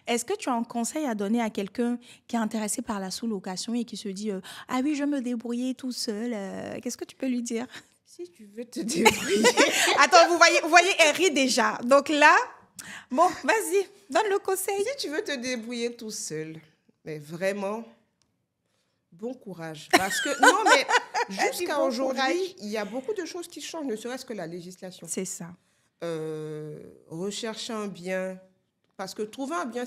Est-ce que tu as un conseil à donner à quelqu'un qui est intéressé par la sous-location et qui se dit ah oui, je vais me débrouiller tout seul. Qu'est-ce que tu peux lui dire? Si tu veux te débrouiller. Attends, vous voyez, elle rit déjà. Donc là, bon, vas-y, donne le conseil. Si tu veux te débrouiller tout seul, mais vraiment, bon courage. Parce que, non, mais jusqu'à bon aujourd'hui, courage. il y a beaucoup de choses qui changent, ne serait-ce que la législation. C'est ça. Rechercher un bien, parce que trouver un bien,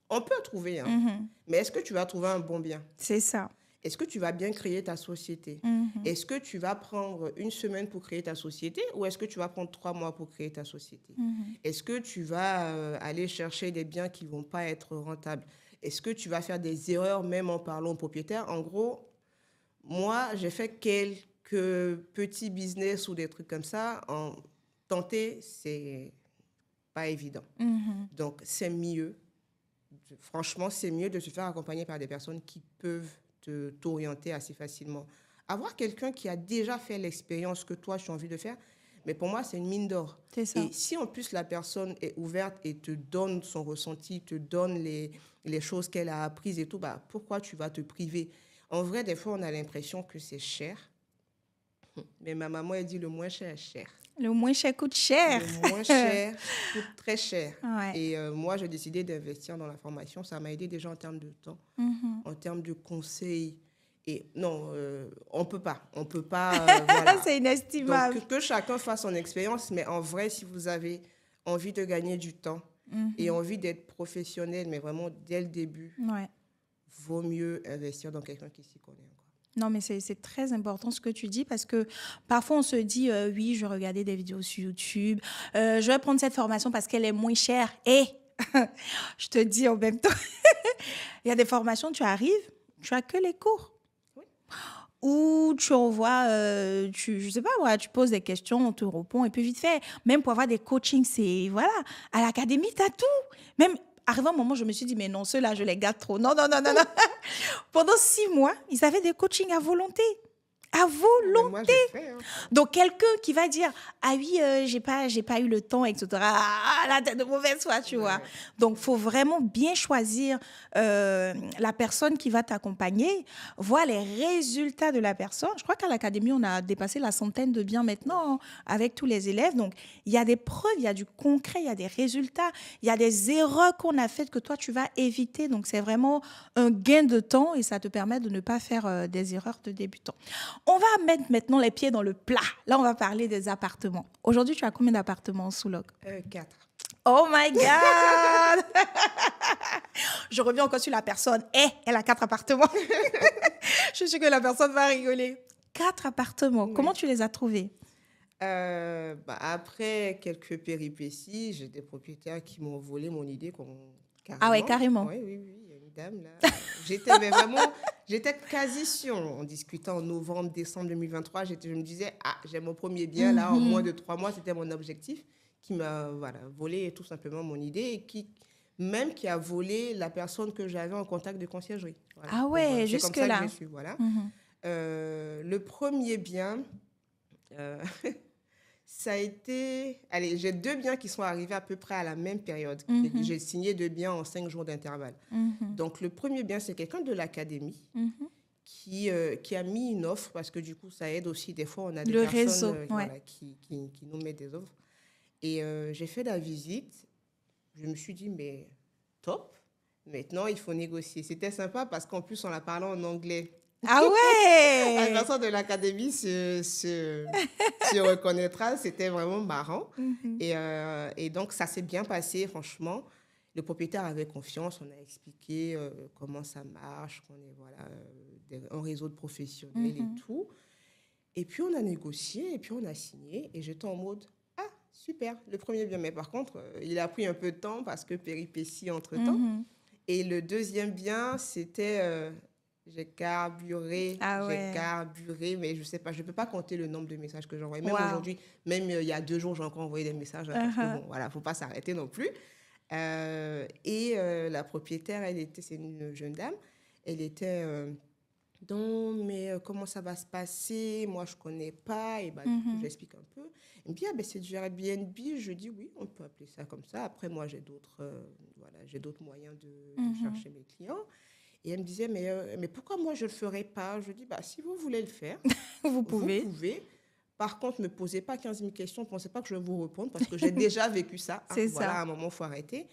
on peut trouver, hein. Mais est-ce que tu vas trouver un bon bien? C'est ça. Est-ce que tu vas bien créer ta société? Est-ce que tu vas prendre une semaine pour créer ta société ou est-ce que tu vas prendre 3 mois pour créer ta société? Est-ce que tu vas aller chercher des biens qui ne vont pas être rentables? Est-ce que tu vas faire des erreurs même en parlant au propriétaire? En gros, moi, j'ai fait quelques petits business ou des trucs comme ça. Tenter, c'est pas évident. Donc, c'est mieux. Franchement, c'est mieux de se faire accompagner par des personnes qui peuvent t'orienter assez facilement. Avoir quelqu'un qui a déjà fait l'expérience que toi, tu as envie de faire, mais pour moi, c'est une mine d'or. C'est ça. Et si en plus la personne est ouverte et te donne son ressenti, te donne les choses qu'elle a apprises et tout, bah, pourquoi tu vas te priver? En vrai, des fois, on a l'impression que c'est cher. Mais ma maman, elle dit le moins cher est cher. Le moins cher coûte cher. Le moins cher coûte très cher. Ouais. Et moi, j'ai décidé d'investir dans la formation. Ça m'a aidé déjà en termes de temps, en termes de conseils. Et non, on peut pas. On peut pas. Voilà. C'est inestimable. Donc, que chacun fasse son expérience. Mais en vrai, si vous avez envie de gagner du temps et envie d'être professionnel, mais vraiment dès le début, vaut mieux investir dans quelqu'un qui s'y connaît. Non, mais c'est très important ce que tu dis parce que parfois on se dit oui, je vais regarder des vidéos sur YouTube, je vais prendre cette formation parce qu'elle est moins chère. Et je te dis en même temps, il y a des formations, tu arrives, tu as que les cours. Oui. Ou tu envoies, je sais pas, voilà, tu poses des questions, on te répond et puis vite fait. Même pour avoir des coachings, c'est voilà, à l'académie, tu as tout. Même arrivé un moment, je me suis dit, mais non, ceux-là, je les gâte trop. Non, non, non, non, non. Pendant 6 mois, ils avaient des coachings à volonté. À volonté. Moi, j'ai fait, hein. Donc, quelqu'un qui va dire, ah oui, j'ai pas eu le temps, etc. Ah, là, t'es de mauvaise foi, tu vois. Donc, il faut vraiment bien choisir la personne qui va t'accompagner, voir les résultats de la personne. Je crois qu'à l'académie, on a dépassé la 100aine de biens maintenant avec tous les élèves. Donc, il y a des preuves, il y a du concret, il y a des résultats, il y a des erreurs qu'on a faites que toi, tu vas éviter. Donc, c'est vraiment un gain de temps et ça te permet de ne pas faire des erreurs de débutant. On va mettre maintenant les pieds dans le plat. Là, on va parler des appartements. Aujourd'hui, tu as combien d'appartements sous Soulog? 4. Oh my God! Je reviens encore sur la personne. Elle a 4 appartements. Je suis sûre que la personne va rigoler. 4 appartements. Oui. Comment tu les as trouvés? Après quelques péripéties, j'ai des propriétaires qui m'ont volé mon idée. Carrément. Ah ouais, carrément. Oui, il y a une dame là. J'étais quasi sûre. En discutant en novembre, décembre 2023, je me disais, j'ai mon premier bien là, en moins de 3 mois, c'était mon objectif, qui m'a volé tout simplement mon idée et qui a volé la personne que j'avais en contact de conciergerie. Voilà. Ah ouais, jusque-là. C'est comme ça que je suis, voilà. Le premier bien... ça a été... Allez, j'ai 2 biens qui sont arrivés à peu près à la même période. J'ai signé 2 biens en 5 jours d'intervalle. Donc, le premier bien, c'est quelqu'un de l'académie qui a mis une offre, parce que du coup, ça aide aussi. Des fois, on a des personnes qui nous mettent des offres. Et j'ai fait la visite. Je me suis dit, mais top. Maintenant, il faut négocier. C'était sympa parce qu'en plus, on a parlé en anglais. Ah ouais! La personne de l'académie se reconnaîtra, c'était vraiment marrant. Et donc, ça s'est bien passé, franchement. Le propriétaire avait confiance, on a expliqué comment ça marche, qu'on est un réseau de professionnels et tout. Et puis, on a négocié, et puis on a signé, et j'étais en mode, super, le premier bien. Mais par contre, il a pris un peu de temps parce que péripéties entre-temps. Et le deuxième bien, c'était... J'ai carburé, mais je sais pas, je peux pas compter le nombre de messages que j'envoie. Même aujourd'hui, même il y a 2 jours, j'ai encore envoyé des messages. Parce que bon, voilà, faut pas s'arrêter non plus. La propriétaire, c'est une jeune dame, elle était non, mais comment ça va se passer? Moi, je ne connais pas. Et bah, du coup, j'explique un peu. Il me dit, ah, ben, c'est du Airbnb. Je dis, oui, on peut appeler ça comme ça. Après, moi, j'ai d'autres moyens de chercher mes clients. Et elle me disait, mais pourquoi moi, je ne le ferais pas? Je dis, bah, si vous voulez le faire, Vous pouvez. vous pouvez. Par contre, ne me posez pas 15 000 questions. Ne pensez pas que je vais vous répondre parce que j'ai déjà vécu ça. C'est voilà, ça. à un moment, il faut arrêter.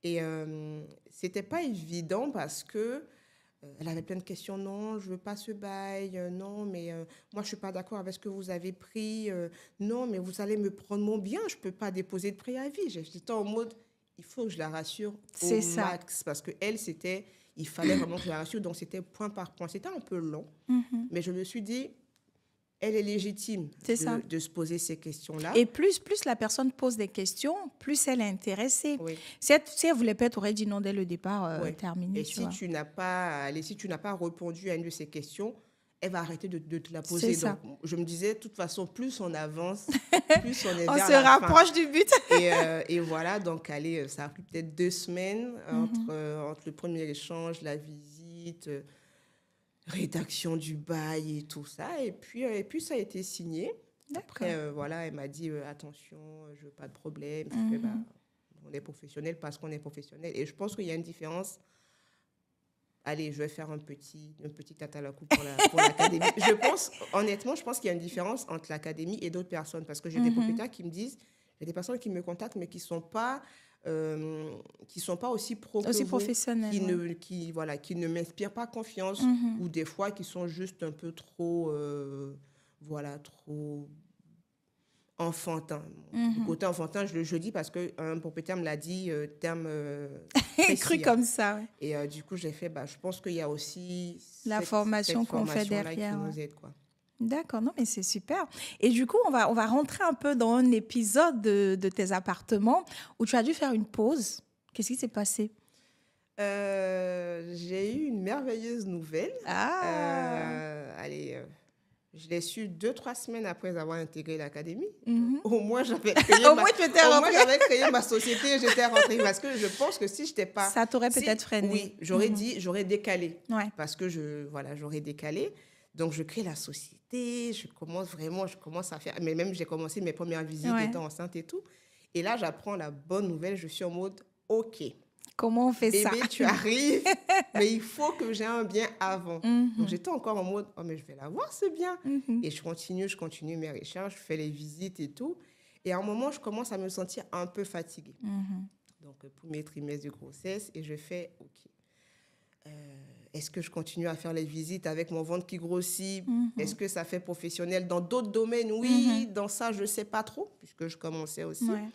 Et ce n'était pas évident parce que elle avait plein de questions. Non, je ne veux pas ce bail. Non, mais moi, je ne suis pas d'accord avec ce que vous avez pris. Non, mais vous allez me prendre mon bien. Je ne peux pas déposer de préavis. J'étais en mode, il faut que je la rassure au max. Parce qu'elle, il fallait vraiment que je la rassure. Donc, c'était point par point. C'était un peu long. Mais je me suis dit, elle est légitime de se poser ces questions-là. Et plus la personne pose des questions, plus elle est intéressée. Oui. Si elle ne voulait pas, tu aurais dit non dès le départ, terminé. Et si tu n'as pas répondu à une de ces questions, elle va arrêter de te la poser. Donc, je me disais, de toute façon, plus on avance, plus on est vers la fin. On se rapproche du but. Et voilà, donc allez, ça a pris peut-être 2 semaines entre le premier échange, la visite, rédaction du bail et tout ça. Et puis ça a été signé. Après, voilà, elle m'a dit, attention, je veux pas de problème. Je fais, bah, on est professionnel parce qu'on est professionnel. Et je pense qu'il y a une différence. Allez, je vais faire un petit tata à la coupe pour l'académie. Honnêtement, je pense qu'il y a une différence entre l'académie et d'autres personnes. Parce que j'ai des propriétaires qui me disent, j'ai des personnes qui me contactent, mais qui ne sont pas aussi pro aussi professionnels, qui ne m'inspirent pas confiance, ou des fois qui sont juste un peu trop trop enfantin. Le côté enfantin, je dis parce qu'un propriétaire me l'a dit, terme cru comme ça. Ouais. Et du coup, j'ai fait, bah, je pense qu'il y a aussi la formation qu'on fait derrière. Qui nous aide, quoi. D'accord, non mais c'est super. Et du coup, on va rentrer un peu dans un épisode de tes appartements où tu as dû faire une pause. Qu'est-ce qui s'est passé? J'ai eu une merveilleuse nouvelle. Je l'ai su 2-3 semaines après avoir intégré l'académie. Au moins, j'avais créé ma société et j'étais rentrée. Parce que je pense que si je n'étais pas... Ça t'aurait peut-être freiné. Oui, j'aurais décalé. Ouais. Parce que j'aurais décalé. Donc, je crée la société. Je commence à faire... Mais même, j'ai commencé mes premières visites étant enceinte et tout. Et là, j'apprends la bonne nouvelle. Je suis en mode, OK. Comment on fait ça? Bébé, tu arrives, mais il faut que j'ai un bien avant. Donc, j'étais encore en mode, oh, mais je vais l'avoir, ce bien. Et je continue mes recherches, je fais les visites et tout. Et à un moment, je commence à me sentir un peu fatiguée. Donc, premier trimestre de grossesse, et je fais, OK. Est-ce que je continue à faire les visites avec mon ventre qui grossit? Est-ce que ça fait professionnel? Dans d'autres domaines, oui. Dans ça, je ne sais pas trop, puisque je commençais aussi. Ouais.